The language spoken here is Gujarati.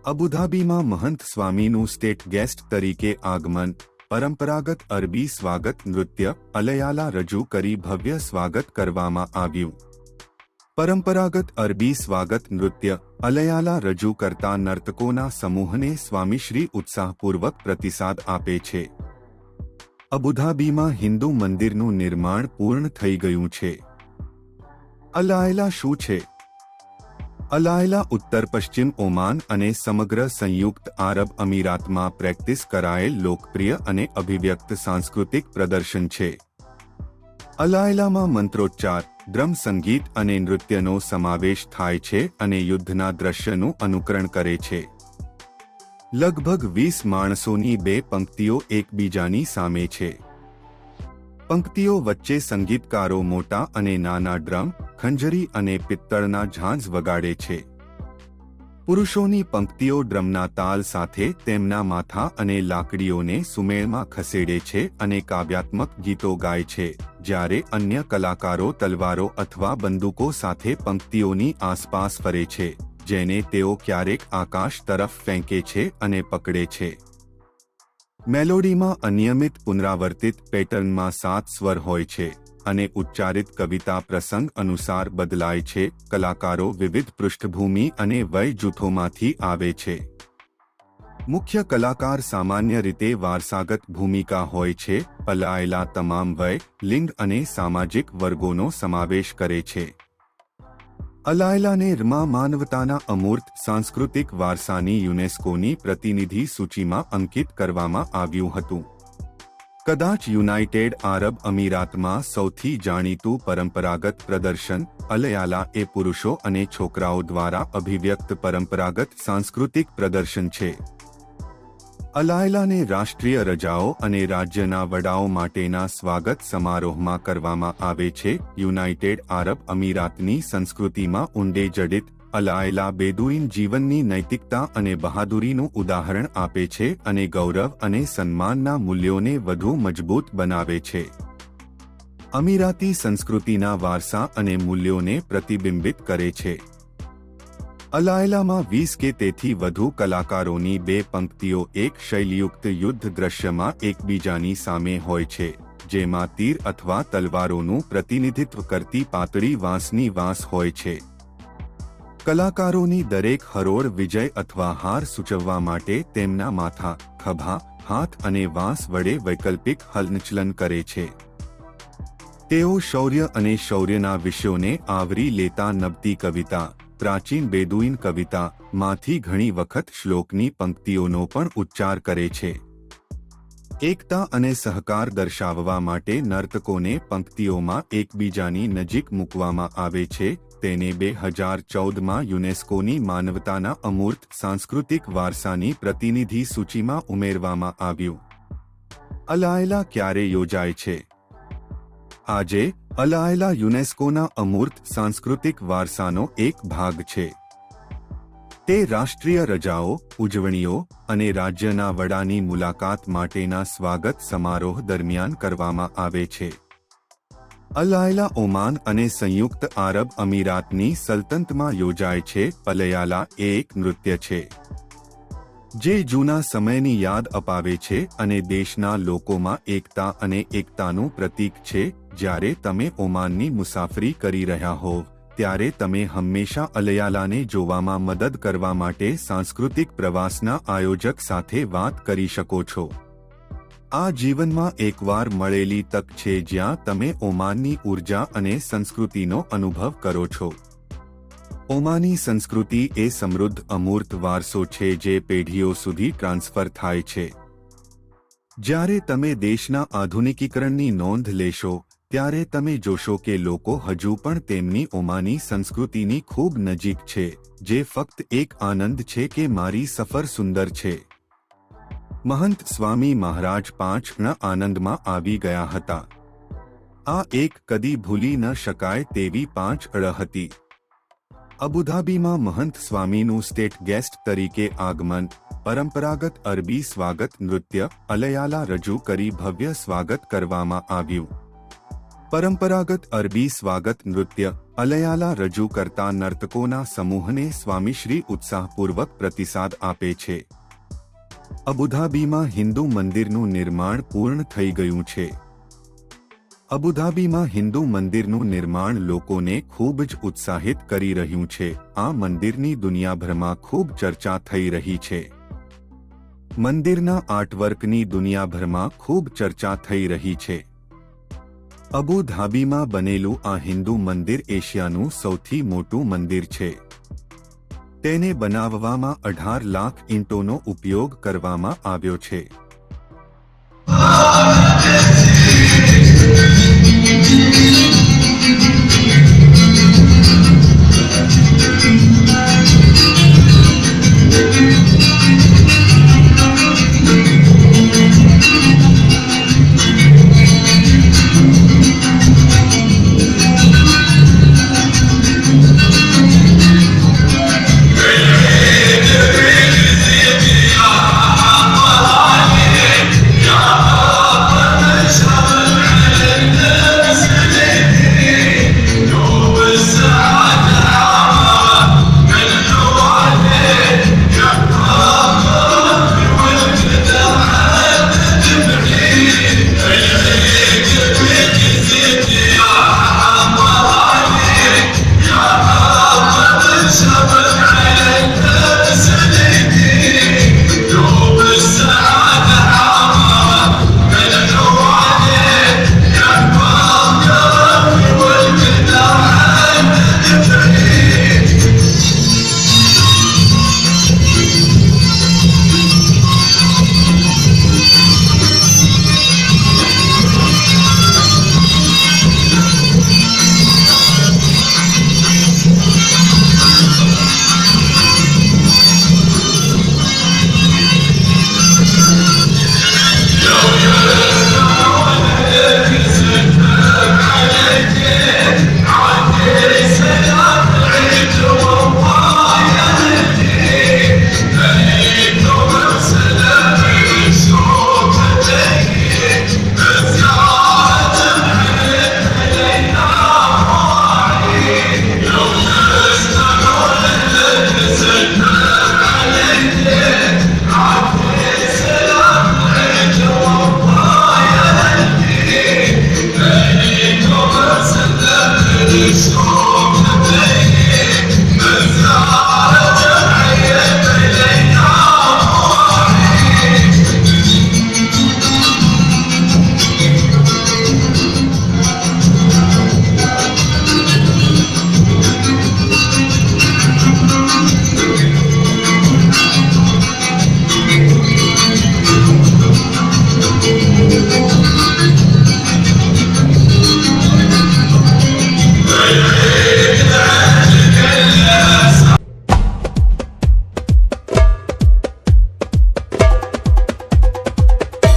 અબુધાબીમાં મહંત સ્વામીનું સ્ટેટ ગેસ્ટ તરીકે આગમન, પરંપરાગત અરબી સ્વાગત નૃત્ય અલયાલા રજૂ કરી ભવ્ય સ્વાગત કરવામાં આવ્યું. પરંપરાગત અરબી સ્વાગત નૃત્ય અલયાલા રજૂ કરતા નર્તકોના સમૂહને સ્વામીશ્રી ઉત્સાહપૂર્વક પ્રતિસાદ આપે છે. અબુધાબીમાં હિન્દુ મંદિરનું નિર્માણ પૂર્ણ થઈ ગયું છે. અલાયલા શું છે? અલાયલા ઉત્તર પશ્ચિમ ઓમાન અને સમગ્ર સંયુક્ત આરબ અમીરાતમાં પ્રેક્ટિસ કરાયેલ લોકપ્રિય અને અભિવ્યક્ત સાંસ્કૃતિક પ્રદર્શન છે. અલાયલામાં મંત્રોચ્ચાર, ડ્રમ સંગીત અને નૃત્યનો સમાવેશ થાય છે અને યુદ્ધના દ્રશ્યનું અનુકરણ કરે છે. લગભગ 20 માણસોની બે પંક્તિઓ એકબીજાની સામે છે. પંક્તિઓ વચ્ચે સંગીતકારો મોટા અને નાના ડ્રમ, ખંજરી અને પિત્તળના ઝાંઝ વગાડે છે. પુરુષોની પંક્તિઓ ડ્રમના તાલ સાથે તેમના માથા અને લાકડીઓને સુમેળમાં ખસેડે છે અને કાવ્યાત્મક ગીતો ગાય છે, જ્યારે અન્ય કલાકારો તલવારો અથવા બંદૂકો સાથે પંક્તિઓની આસપાસ ફરે છે, જેને તેઓ ક્યારેક આકાશ તરફ ફેંકે છે અને પકડે છે. મેલોડીમાં અનિયમિત પુનરાવર્તિત પેટર્નમાં 7 સ્વર હોય છે અને ઉચ્ચારિત કવિતા પ્રસંગ અનુસાર બદલાય છે. કલાકારો વિવિધ પૃષ્ઠભૂમિ અને વય જૂથોમાંથી આવે છે. મુખ્ય કલાકાર સામાન્ય રીતે વારસાગત ભૂમિકા હોય છે. અલાયલા તમામ વય, લિંગ અને સામાજિક વર્ગોનો સમાવેશ કરે છે. અલાયલાને રમાં માનવતાના અમૂર્ત સાંસ્કૃતિક વારસાની યુનેસ્કોની પ્રતિનિધિ સૂચિમાં અંકિત કરવામાં આવ્યું હતું. કદાચ યુનાઇટેડ આરબ અમીરાતમાં સૌથી જાણીતું પરંપરાગત પ્રદર્શન અલયાલા એ પુરુષો અને છોકરાઓ દ્વારા અભિવ્યક્ત પરંપરાગત સાંસ્કૃતિક પ્રદર્શન છે. અલાયલાને રાષ્ટ્રીય રજાઓ અને રાજ્યના વડાઓ માટેના સ્વાગત સમારોહમાં કરવામાં આવે છે. યુનાઇટેડ આરબ અમીરાતની સંસ્કૃતિમાં ઊંડે જડિત અલાયલા બેદુઈન જીવનની નૈતિકતા અને બહાદુરીનું ઉદાહરણ આપે છે અને ગૌરવ અને સન્માનના મૂલ્યોને વધુ મજબૂત બનાવે છે. અમીરાતી સંસ્કૃતિના વારસા અને મૂલ્યોને પ્રતિબિંબિત કરે છે. અલાયલામાં 20 કે તેથી વધુ કલાકારોની બે પંક્તિઓ એક શૈલીયુક્ત યુદ્ધ દ્રશ્યમાં એકબીજાની સામે હોય છે, જેમાં તીર અથવા તલવારોનું પ્રતિનિધિત્વ કરતી પાતળી વાંસની વાંસ હોય છે. કલાકારોની દરેક હરોળ વિજય અથવા હાર સૂચવવા માટે તેમના માથા, ખભા, હાથ અને વાંસ વડે વૈકલ્પિક હલનચલન કરે છે. તેઓ શૌર્ય અને શૌર્યના વિષયોને આવરી લેતા નબતી કવિતા, પ્રાચીન બેદુઈન કવિતા માંથી ઘણી વખત શ્લોકની પંક્તિઓનો પણ ઉચ્ચાર કરે છે. એકતા અને સહકાર દર્શાવવા માટે નર્તકોને પંક્તિઓમાં એકબીજાની નજીક મૂકવામાં આવે છે. તેને 2014માં યુનેસ્કોની માનવતાના અમૂર્ત સાંસ્કૃતિક વારસાની પ્રતિનિધિ સૂચિમાં ઉમેરવામાં આવ્યું. અલાયલા ક્યારે યોજાય છે? આજે અલાયલા યુનેસ્કોના અમૂર્ત સાંસ્કૃતિક વારસાનો એક ભાગ છે. તે રાષ્ટ્રીય રજાઓ, ઉજવણીઓ અને રાજ્યના વડાની મુલાકાત માટેના સ્વાગત સમારોહ દરમિયાન કરવામાં આવે છે. અલાયલા ઓમાન અને સંયુક્ત આરબ અમીરાતની સલ્તનતમાં યોજાય છે. અલયાલા એ એક નૃત્ય છે જે જૂના સમયની યાદ અપાવે છે અને દેશના લોકોમાં એકતા અને એકતાનું પ્રતીક છે. જ્યારે તમે ઓમાનની મુસાફરી કરી રહ્યા હોવ ત્યારે તમે હંમેશા અલયાલાને જોવામાં મદદ કરવા માટે સાંસ્કૃતિક પ્રવાસના આયોજક સાથે વાત કરી શકો છો. આ જીવનમાં એકવાર મળેલી તક છે જ્યાં તમે ઓમાનની ઊર્જા અને સંસ્કૃતિનો અનુભવ કરો છો. ઓમાની સંસ્કૃતિ એ સમૃદ્ધ અમૂર્ત વારસો છે જે પેઢીઓ સુધી ટ્રાન્સફર થાય છે. જ્યારે તમે દેશના આધુનિકીકરણની નોંધ લેશો ત્યારે તમે જોશો કે લોકો હજુ પણ તેમની ઓમાની સંસ્કૃતિની ખૂબ નજીક છે, જે ફક્ત એક આનંદ છે કે મારી સફર સુંદર છે. મહંત સ્વામી મહારાજ 5ના આનંદમાં આવી ગયા હતા. આ એક કદી ભૂલી ન શકાય તેવી 5 અળ હતી. અબુધાબીમાં મહંત સ્વામીનું સ્ટેટ ગેસ્ટ તરીકે આગમન, પરંપરાગત અરબી સ્વાગત નૃત્ય અલયાલા રજૂ કરી ભવ્ય સ્વાગત કરવામાં આવ્યું. પરંપરાગત અરબી સ્વાગત નૃત્ય અલયાલા રજૂ કરતા નર્તકોના સમૂહને સ્વામીશ્રી ઉત્સાહપૂર્વક પ્રતિસાદ આપે છે. અબુધાબીમાં હિન્દુ મંદિરનું નિર્માણ પૂર્ણ થઈ ગયું છે. અબુધાબીમાં હિન્દુ મંદિરનું નિર્માણ લોકોને ખૂબ જ ઉત્સાહિત કરી રહ્યું છે. આ મંદિરની દુનિયાભરમાં ખૂબ ચર્ચા થઈ રહી છે. મંદિરના આર્ટવર્કની દુનિયાભરમાં ખૂબ ચર્ચા થઈ રહી છે. અબુધાબીમાં બનેલું આ હિન્દુ મંદિર એશિયાનું સૌથી મોટું મંદિર છે. તેને બનાવવામાં 18 લાખ ઈંટોનો ઉપયોગ કરવામાં આવ્યો છે.